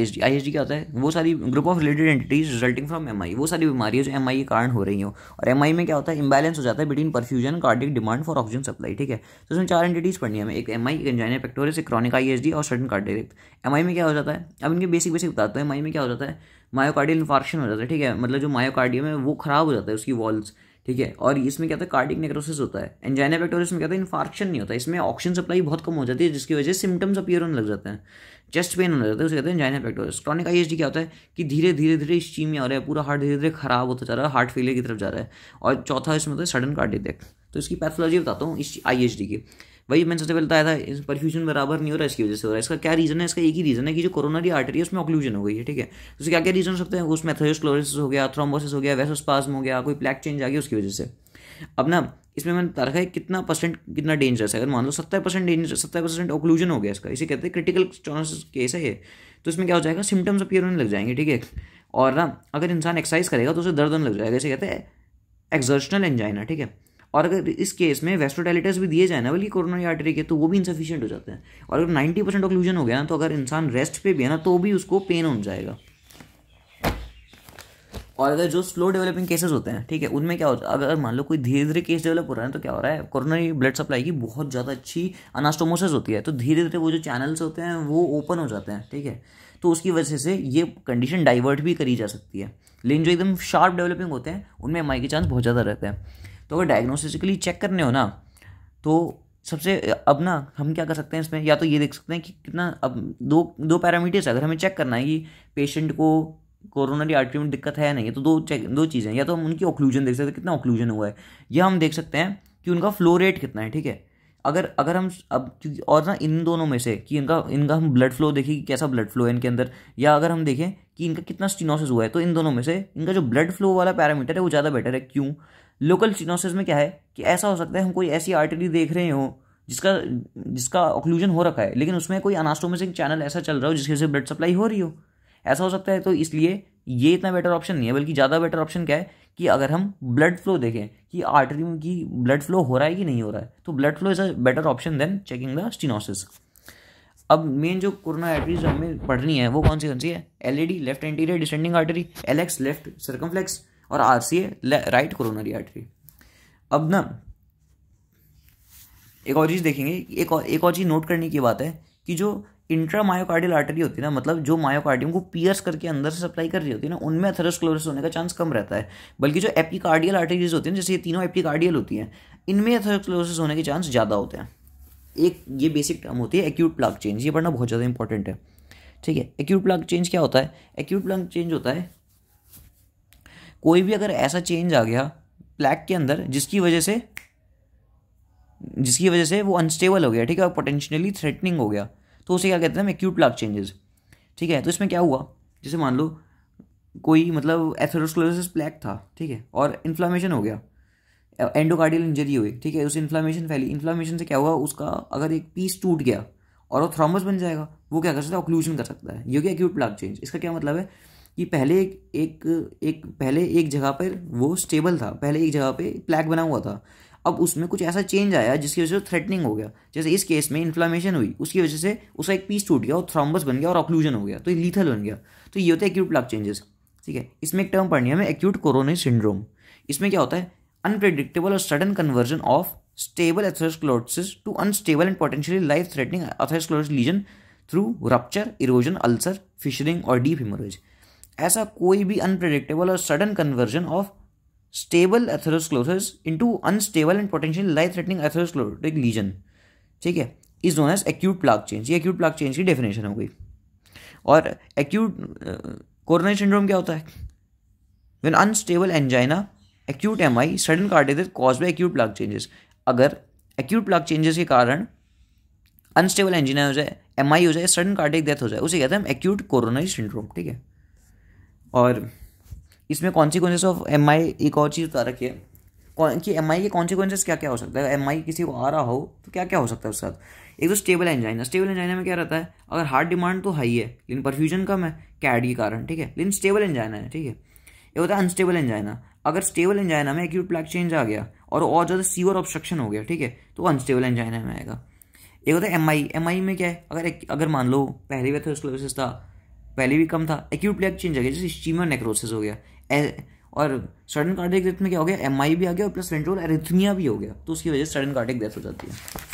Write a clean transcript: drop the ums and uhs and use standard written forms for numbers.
ISD क्या होता है? वो सारी group of related entities resulting from MI, वो सारी बीमारियां जो MI के कारण हो रही हो। और MI में क्या होता है? इम्बैलेंस हो जाता है between perfusion cardiac demand for oxygen supply, ठीक है। तो इसमें 4 एंटिटीज पढ़नी है हमें, एक MI, एक एंजाइना पेक्टोरिस, एक क्रॉनिक ISD और सडन कार्डियक। MI में क्या हो जाता है? अब इनके बेसिक बताते हैं। MI में क्या हो जाता है? मायोकार्डियल इन्फार्क्शन हो जाता है, ठीक है। मतलब जो मायोकार्डियम है वो खराब हो जाता है, उसकी वॉल्स, ठीक है। और इसमें क्या होता है? कार्डिक नेक्रोसिस होता है। एंजाइना पेक्टोरिस में क्या होता है? इन्फार्क्शन नहीं होता, इसमें ऑक्सीजन सप्लाई बहुत कम हो जाती है, जिसकी वजह से सिम्टम्स अपीयर होने लग जाते हैं, चेस्ट पेन होने लगता है, उसे कहते हैं एंजाइना पेक्टोरिस। क्रॉनिक ISD क्या होता है कि धीरे धीरे इस्चीमिया हो रहा है, पूरा हार्ट धीरे धीरे खराब होता जा रहा है, हार्ट फेलियर की तरफ जा रहा है। और चौथा इसमें होता है सडन कार्डियक डेथ। तो इसकी पैथोलॉजी बताता हूँ इस ISD की। वही मैंने सबसे पहले बताया था, इस परफ्यूजन बराबर नहीं हो रहा, इसकी वजह से हो रहा है। इसका क्या रीजन है? इसका एक ही रीजन है कि जो कोरोनरी आर्टरी है उसमें ऑक्लूजन हो गई है, ठीक है। तो क्या क्या रीजन हो सकते हैं? उसमें एथेरोस्क्लेरोसिस हो गया, थ्रोम्बोसिस हो गया, वेसोस्पाज्म हो गया, कोई प्लेक चेंज आ गया उसकी वजह से। अब ना इसमें मैंने बता रखा है कितना परसेंट कितना डेंजरस है। अगर मान लो 70% डेंजर, 70% ऑक्लूजन हो गया इसका, इसे कहते हैं क्रिटिकल स्टोनोसिस केस है ये। तो इसमें क्या हो जाएगा? सिम्टम्स अपीयर होने लग जाएंगे, ठीक है। और ना अगर इंसान एक्सरसाइज करेगा तो उसे दर्द होने लग जाएगा, इसे कहते हैं एक्सर्शनल एंजाइना, ठीक है। और अगर इस केस में वेस्टोडाइलेटस भी दिए जाए ना बल्कि कोरोनरी आर्टरी के, तो वो भी इंसफिशियंट हो जाते हैं। और अगर 90% ऑक्लूजन हो गया ना, तो अगर इंसान रेस्ट पे भी है ना तो भी उसको पेन हो जाएगा। और अगर जो स्लो डेवलपिंग केसेस होते हैं, ठीक है, उनमें क्या होता है? अगर मान लो कोई धीरे धीरे केस डेवलप हो रहा है तो क्या हो रहा है? कोरोनरी ब्लड सप्लाई की बहुत ज़्यादा अच्छी अनास्टोमोसिस होती है, तो धीरे धीरे वो जो चैनल्स होते हैं वो ओपन हो जाते हैं, ठीक है। तो उसकी वजह से ये कंडीशन डाइवर्ट भी करी जा सकती है। लेकिन जो एकदम शार्प डेवलपिंग होते हैं उनमें MI के चांस बहुत ज़्यादा रहते हैं। तो अगर डायग्नोस्टिकली चेक करने हो ना, तो सबसे अब ना हम क्या कर सकते हैं इसमें? या तो ये देख सकते हैं कि कितना, अब दो पैरामीटर्स अगर हमें चेक करना है कि पेशेंट को कोरोनरी आर्टरी में दिक्कत है या नहीं है, तो दो चीज़ें, या तो हम उनकी ऑक्लूजन देख सकते हैं कितना ऑक्लूजन हुआ है, या हम देख सकते हैं कि उनका फ्लो रेट कितना है, ठीक है। अगर हम अब और ना इन दोनों में से कि इनका हम ब्लड फ्लो देखें कि कैसा ब्लड फ्लो है इनके अंदर, या अगर हम देखें कि इनका कितना स्टीनोसिस हुआ है, तो इन दोनों में से इनका जो ब्लड फ्लो वाला पैरामीटर है वो ज़्यादा बेटर है। क्यों? लोकल स्टीनोसिस में क्या है कि ऐसा हो सकता है हम कोई ऐसी आर्टरी देख रहे हो जिसका ऑक्लूजन हो रखा है, लेकिन उसमें कोई अनास्टोमोसिस चैनल ऐसा चल रहा हो जिसकी वजह से ब्लड सप्लाई हो रही हो, ऐसा हो सकता है। तो इसलिए ये इतना बेटर ऑप्शन नहीं है, बल्कि ज़्यादा बेटर ऑप्शन क्या है कि अगर हम ब्लड फ्लो देखें कि आर्टरी में की ब्लड फ्लो हो रहा है कि नहीं हो रहा है, तो blood flow is a better option than checking the stenosis. अब मेन जो कोरोनरी आर्टरीज हमें पढ़नी है वो कौन सी है? LAD left anterior descending artery, LX left circumflex, और RCA राइट कोरोनरी आर्टरी। अब ना एक और चीज़ देखेंगे, एक और चीज़ नोट करने की बात है कि जो इंट्रा मायोकार्डियल आर्टरी होती है ना, मतलब जो मायोकार्डियम को पियर्स करके अंदर से सप्लाई कर रही होती है ना, उनमें एथेरोस्क्लेरोसिस होने का चांस कम रहता है। बल्कि जो एपिकार्डियल आर्टरीज होती हैं, जैसे ये तीनों एपिकार्डियल होती हैं, इनमें एथेरोस्क्लेरोसिस होने के चांस ज़्यादा होते हैं। एक ये बेसिक टर्म होती है एक्यूट प्लाक चेंज, ये पढ़ना बहुत ज़्यादा इंपॉर्टेंट है, ठीक है। एक्यूट प्लाक चेंज क्या होता है? एक्यूट प्लाक चेंज होता है कोई भी अगर ऐसा चेंज आ गया प्लैक के अंदर जिसकी वजह से वो अनस्टेबल हो गया, ठीक है, और पोटेंशियली थ्रेटनिंग हो गया, तो उसे क्या कहते हैं? एक्यूट प्लाक चेंजेस, ठीक है। तो इसमें क्या हुआ? जैसे मान लो कोई मतलब एथेरोस्क्लेरोसिस प्लैक था, ठीक है, और इन्फ्लामेशन हो गया, एंडोकार्डियल इंजरी हुई, ठीक है, उसे इन्फ्लामेशन फैली, इन्फ्लामेशन से क्या हुआ? उसका अगर एक पीस टूट गया और वो थ्रोम्बस बन जाएगा, वो क्या कर सकता है? ऑक्लूजन कर सकता है। ये हो गया एक्यूट प्लाक चेंज। इसका क्या मतलब है कि पहले एक जगह पर वो स्टेबल था, पहले एक जगह पे प्लैक बना हुआ था, अब उसमें कुछ ऐसा चेंज आया जिसकी वजह से थ्रेटनिंग हो गया। जैसे इस केस में इन्फ्लामेशन हुई, उसकी वजह से उसका एक पीस टूट गया और थ्रोम्बस बन गया और ऑक्लूजन हो गया, तो ये लीथल बन गया। तो ये होता है एक्यूट प्लाक चेंजेस, ठीक है। इसमें एक टर्म पढ़नी है हमें, एक्यूट कोरोनरी सिंड्रोम। इसमें क्या होता है? अनप्रेडिक्टेबल और sudden conversion of stable atherosclerosis to unstable and potentially life threatening atherosclerosis lesion through rupture, erosion, ulcer, fissuring और डीप हेमोरेज। ऐसा कोई भी अनप्रेडिक्टेबल और sudden conversion of stable atherosclerosis into unstable and potentially life threatening atherosclerotic lesion, ठीक है, is known as acute plaque change. ये acute plaque change की definition हो गई। और एक्यूट कोरोनरी सिंड्रोम क्या होता है? When unstable angina, acute MI, sudden cardiac death caused by acute plaque changes. अगर एक्यूट प्लाक चेंजेस के कारण अनस्टेबल एंजाइना हो जाए, MI हो जाए, सडन कार्डियक डेथ हो जाए, उसे कहते हैं एक्यूट कोरोनरी सिंड्रोम, ठीक है। और इसमें कॉन्सिक्वेंसेस ऑफ MI एक और चीज़ बता रखी है कि MI के कॉन्सिक्वेंसेस क्या क्या हो सकता है। MI किसी को आ रहा हो तो क्या क्या हो सकता है उसके साथ? एक तो स्टेबल एंजाइना। स्टेबल एंजाइना में क्या रहता है? अगर हार्ट डिमांड तो हाई है लेकिन परफ्यूजन कम है कैड के कारण, ठीक है, लेकिन स्टेबल एंजाइना है, ठीक है। ये होता है अनस्टेबल एंजाइना। अगर स्टेबल एंजाइना में एक्यूट प्लैक चेंज आ गया और ज़्यादा सीवर ऑब्स्ट्रक्शन हो गया, ठीक है, तो अनस्टेबल एंजाइना में आएगा। एक होता है MI। MI में क्या है? अगर मान लो पहले भी एथेरोस्क्लेरोसिस था, पहले भी कम था, एक्यूट प्लेग चेंज आ गया, जैसे इस्चीमिया नेक्रोसिस हो गया, और सडन कार्डियक डेथ में क्या हो गया, एमआई भी आ गया और प्लस वेंट्रिकुलर एरिथमिया भी हो गया, तो उसकी वजह से सडन कार्डियक डेथ हो जाती है।